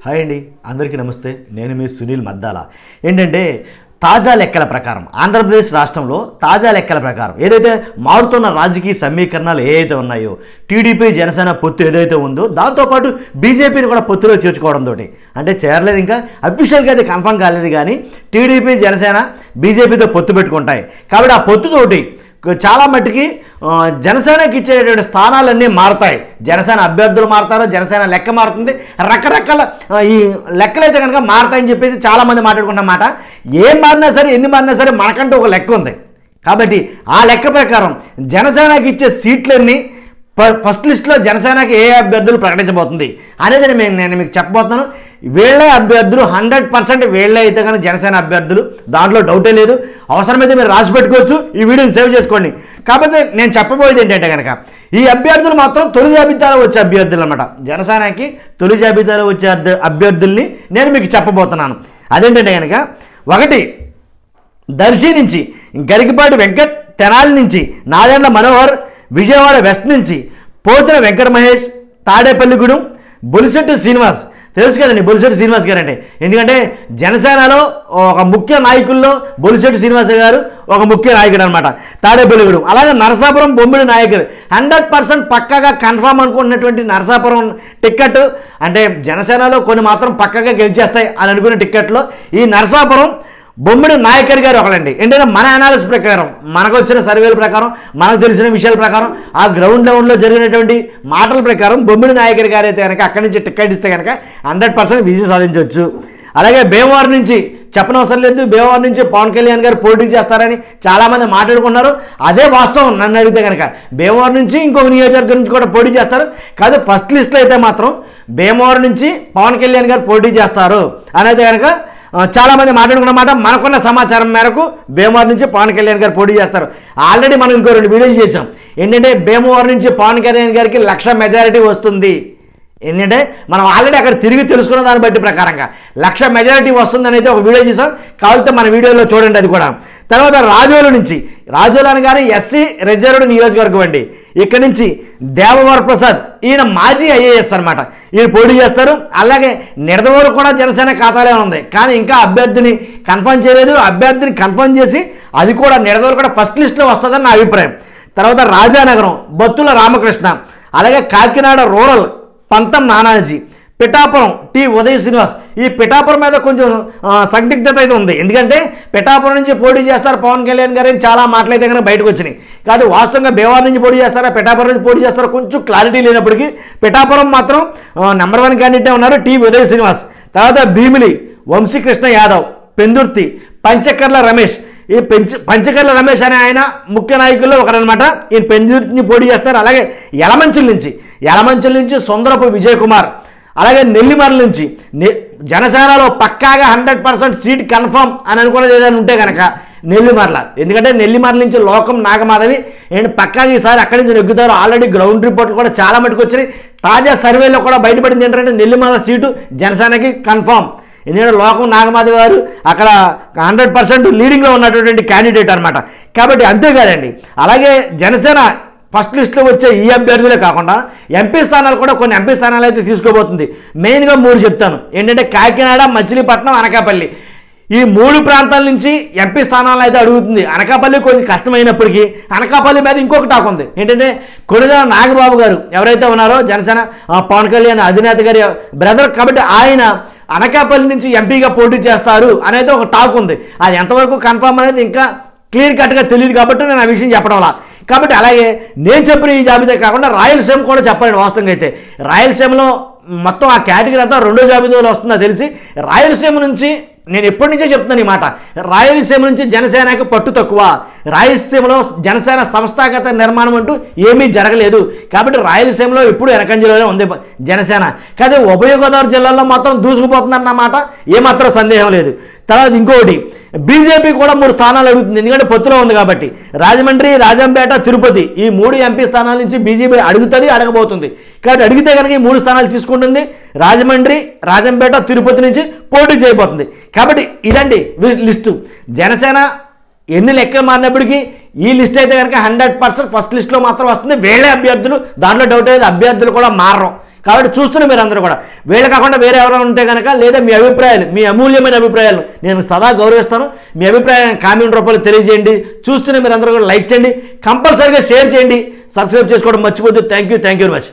Hi అండి, అందరికీ నమస్తే. నేను మీ సునీల్ మద్దాల. ఏంటంటే తాజా లెక్కల ప్రకారం ఆంధ్రప్రదేశ్ రాష్ట్రంలో తాజా లెక్కల ప్రకారం ఏదైతే మారుతున్న రాజకీయ సమీకరణాలు ఏదైతే ఉన్నాయో, టీడీపీ జనసేన పొత్తు ఏదైతే ఉందో దాంతోపాటు బీజేపీని కూడా పొత్తులో చేర్చుకోవడంతో, అంటే చేరలేదు, ఇంకా అఫీషియల్గా అది కన్ఫర్మ్ కాలేదు, కానీ టీడీపీ జనసేన బీజేపీతో పొత్తు పెట్టుకుంటాయి. కాబట్టి ఆ పొత్తుతోటి చాలా మట్టుకి జనసేనకి ఇచ్చేటువంటి స్థానాలన్నీ మారుతాయి. జనసేన అభ్యర్థులు మారుతారు, జనసేన లెక్క మారుతుంది, రకరకాల ఈ లెక్కలైతే కనుక మారుతాయని చెప్పేసి చాలామంది మాట్లాడుకున్నమాట. ఏం మారినా సరే, ఎన్ని మారినా సరే మనకంటూ ఒక లెక్క ఉంది. కాబట్టి ఆ లెక్క ప్రకారం జనసేనకి ఇచ్చే సీట్లన్నీ ఫస్ట్ లిస్టులో జనసేనకి ఏ అభ్యర్థులు ప్రకటించబోతుంది అనేది నేను మీకు చెప్పబోతున్నాను. వీళ్ళే అభ్యర్థులు 100% వీళ్ళే అయితే కనుక జనసేన అభ్యర్థులు, దాంట్లో డౌటే లేదు. అవసరమైతే మీరు రాసి పెట్టుకోవచ్చు, ఈ వీడియోని సేవ్ చేసుకోండి. కాకపోతే నేను చెప్పబోయేది ఏంటంటే కనుక ఈ అభ్యర్థులు మాత్రం తొలి జాబితాలో వచ్చే అభ్యర్థులు అనమాట. జనసేనకి తొలి జాబితాలో వచ్చే అభ్యర్థుల్ని నేను మీకు చెప్పబోతున్నాను. అదేంటంటే కనుక 1 దర్శి నుంచి గరికపాటి వెంకట్, తెనాలి నుంచి నాదెండ్ల మనోహర్, విజయవాడ వెస్ట్ నుంచి పోతిన వెంకట మహేష్, తాడేపల్లిగూడెం బొలిశెట్టి శ్రీనివాస్. తెలుసు కదండి బొలిశెట్టి శ్రీనివాస్ గారు అంటే, ఎందుకంటే జనసేనలో ఒక ముఖ్య నాయకుల్లో బొలిశెట్టి శ్రీనివాస్ గారు ఒక ముఖ్య నాయకుడు అనమాట. తాడేపల్లిగూడెం, అలాగే నరసాపురం బొమ్మిడి నాయకుడు 100% పక్కాగా కన్ఫామ్ అనుకున్నటువంటి నరసాపురం టిక్కెట్, అంటే జనసేనలో కొన్ని మాత్రం పక్కాగా గెలిచేస్తాయి అని అనుకునే టిక్కెట్లో ఈ నరసాపురం బొమ్మిడి నాయకర్ గారు ఒకలండి. ఏంటంటే మన అనాలిసిస్ ప్రకారం, మనకు వచ్చిన సర్వేల ప్రకారం, మనకు తెలిసిన విషయాల ప్రకారం, ఆ గ్రౌండ్ లెవెల్లో జరిగినటువంటి మాటల ప్రకారం బొమ్మిడి నాయకర్ గారు అయితే కనుక అక్కడి నుంచి టికెట్ ఇస్తే కనుక 100% విజయం సాధించవచ్చు. అలాగే భీమవరం నుంచి చెప్పనవసరం లేదు, భీమవరం నుంచి పవన్ కళ్యాణ్ గారు పోటీ చేస్తారని చాలామంది మాట్లాడుకున్నారు. అదే వాస్తవం నన్ను అడిగితే కనుక. భీమవరం నుంచి ఇంకొక నియోజకవర్గం నుంచి కూడా పోటీ చేస్తారు. కాదు ఫస్ట్ లిస్ట్లో అయితే మాత్రం భీమవరం నుంచి పవన్ కళ్యాణ్ గారు పోటీ చేస్తారు అనేది కనుక చాలామంది మాట్లాడుకున్నమాట. మనకున్న సమాచారం మేరకు భీమవరం నుంచి పవన్ కళ్యాణ్ గారు పోటీ చేస్తారు. ఆల్రెడీ మనం ఇంకో 2 వీడియోలు చేసాం. ఏంటంటే భీమవరం నుంచి పవన్ కళ్యాణ్ గారికి 1,00,000 మెజారిటీ వస్తుంది. ఏంటంటే మనం ఆల్రెడీ అక్కడ తిరిగి తెలుసుకున్న దాన్ని బట్టి ప్రకారంగా 1,00,000 మెజారిటీ వస్తుందని అయితే ఒక వీడియో చేసాం. కావాలంటే మన వీడియోలో చూడండి అది కూడా. తర్వాత రాజోలు నుంచి, రాజోలు అనగానే ఎస్సీ రిజర్వ్డ్ నియోజకవర్గం అండి. ఇక్కడ నుంచి దేవవర ప్రసాద్, ఈయన మాజీ ఐఏఎస్ అనమాట, ఈయన పోటీ చేస్తారు. అలాగే నిడదవోలు కూడా జనసేన ఖాతాలో ఉంది, కానీ ఇంకా అభ్యర్థిని కన్ఫర్మ్ చేయలేదు. అభ్యర్థిని కన్ఫర్మ్ చేసి అది కూడా నిడదవోలు కూడా ఫస్ట్ లిస్ట్లో వస్తుందని నా అభిప్రాయం. తర్వాత రాజానగరం బొత్తుల రామకృష్ణ, అలాగే కాకినాడ రూరల్ పంతం నానాజీ, పిఠాపురం టి ఉదయ్ శ్రీనివాస్. ఈ పిఠాపురం మీద కొంచెం సందిగ్ధత అయితే ఉంది. ఎందుకంటే పిఠాపురం నుంచి పోటీ చేస్తారు పవన్ కళ్యాణ్ గారు అని చాలా మాటలైతే కనుక బయటకు వచ్చినాయి. కానీ వాస్తవంగా భీమవరం నుంచి పోటీ చేస్తారా, పిఠాపురం నుంచి పోటీ చేస్తారో కొంచెం క్లారిటీ లేనప్పటికీ పిఠాపురం మాత్రం నెంబర్ 1 క్యాండిడేట్ ఉన్నారు టి ఉదయ్ శ్రీనివాస్. తర్వాత భీమిలి వంశీకృష్ణ యాదవ్, పెందుర్తి పంచకర్ల రమేష్. ఈ పంచకర్ల రమేష్ అనే ఆయన ముఖ్య నాయకుల్లో ఒకరనమాట. ఈయన పెందుర్తిని పోటీ చేస్తారు. అలాగే యలమంచిల నుంచి సుందరపు విజయ్ కుమార్, అలాగే నెల్లిమర్ల నుంచి జనసేనలో పక్కాగా 100% సీట్ కన్ఫర్మ్ అని అనుకున్నది ఏదైనా ఉంటే కనుక నెల్లిమర్ల. ఎందుకంటే నెల్లిమర్ల నుంచి లోకం నాగమాధవి ఏంటి పక్కాగా ఈసారి అక్కడి నుంచి నెగ్గుతారు. ఆల్రెడీ గ్రౌండ్ రిపోర్ట్లు కూడా చాలా మటుకు వచ్చినాయి. తాజా సర్వేలో కూడా బయటపడింది ఏంటంటే నెల్లిమర్ల సీటు జనసేనకి కన్ఫర్మ్. ఎందుకంటే లోకం నాగమాధవి గారు అక్కడ 100% లీడింగ్లో ఉన్నటువంటి క్యాండిడేట్ అనమాట. కాబట్టి అంతేకాదండి, అలాగే జనసేన ఫస్ట్ లిస్ట్లో వచ్చే ఈ అభ్యర్థులే కాకుండా ఎంపీ స్థానాలు కూడా కొన్ని ఎంపీ స్థానాలు అయితే తీసుకోబోతుంది. మెయిన్గా 3 చెప్తాను. ఏంటంటే కాకినాడ, మచిలీపట్నం, అనకాపల్లి. ఈ 3 ప్రాంతాల నుంచి ఎంపీ స్థానాలు అయితే అడుగుతుంది. అనకాపల్లి కొంచెం కష్టమైనప్పటికీ అనకాపల్లి మీద ఇంకొక టాక్ ఉంది. ఏంటంటే కొణిదెల నాగబాబు గారు ఎవరైతే ఉన్నారో జనసేన పవన్ కళ్యాణ్ అధినేత గారి బ్రదర్, కాబట్టి ఆయన అనకాపల్లి నుంచి ఎంపీగా పోటీ చేస్తారు అనేది ఒక టాక్ ఉంది. అది ఎంతవరకు కన్ఫర్మ్ అనేది ఇంకా క్లియర్ కట్గా తెలియదు కాబట్టి నేను ఆ విషయం చెప్పడంలా. కాబట్టి అలాగే నేను చెప్పిన ఈ జాబితా కాకుండా రాయలసీమ కూడా చెప్పండి. వాస్తవంగా అయితే రాయలసీమలో మొత్తం ఆ కేటగిరీ అంతా 2వ జాబితాలో వస్తుందో తెలిసి రాయలసీమ నుంచి నేను ఎప్పటి నుంచో చెప్తున్నాను ఈ మాట. రాయలసీమ నుంచి జనసేనకి పట్టు తక్కువ. రాయలసీమలో జనసేన సంస్థాగత నిర్మాణం అంటూ ఏమీ జరగలేదు. కాబట్టి రాయలసీమలో ఎప్పుడు వెనకంజలోనే ఉంది జనసేన. కానీ ఉభయ గోదావరి జిల్లాలో మాత్రం దూసుకుపోతుందన్నమాట ఏమాత్రం సందేహం లేదు. తర్వాత ఇంకొకటి బీజేపీ కూడా 3 స్థానాలు అడుగుతుంది. ఎందుకంటే పొత్తులో ఉంది కాబట్టి రాజమండ్రి, రాజంపేట, తిరుపతి ఈ 3 ఎంపీ స్థానాల నుంచి బీజేపీ అడుగుతుంది, అడగబోతుంది. కాబట్టి అడిగితే కనుక ఈ 3 స్థానాలు తీసుకుంటుంది. రాజమండ్రి, రాజంపేట, తిరుపతి నుంచి పోటీ చేయబోతుంది. కాబట్టి ఇదండి లిస్టు. జనసేన ఎన్ని లెక్కలు మారినప్పటికీ ఈ లిస్ట్ అయితే కనుక 100% ఫస్ట్ లిస్ట్లో మాత్రం వస్తుంది. వేరే అభ్యర్థులు, దాంట్లో డౌట్ లేదు, అభ్యర్థులు కూడా మారరు. కాబట్టి చూస్తున్న మీరు అందరూ కూడా వీళ్ళు కాకుండా వేరే ఎవరైనా ఉంటే కనుక లేదా మీ అభిప్రాయాలు, మీ అమూల్యమైన అభిప్రాయాలు నేను సదా గౌరవిస్తాను. మీ అభిప్రాయాన్ని కామెంట్ రూపంలో తెలియజేయండి. చూస్తున్న మీరు అందరూ కూడా లైక్ చేయండి, కంపల్సరీగా షేర్ చేయండి, సబ్స్క్రైబ్ చేసుకోవడం మర్చిపోద్దు. Thank you very much.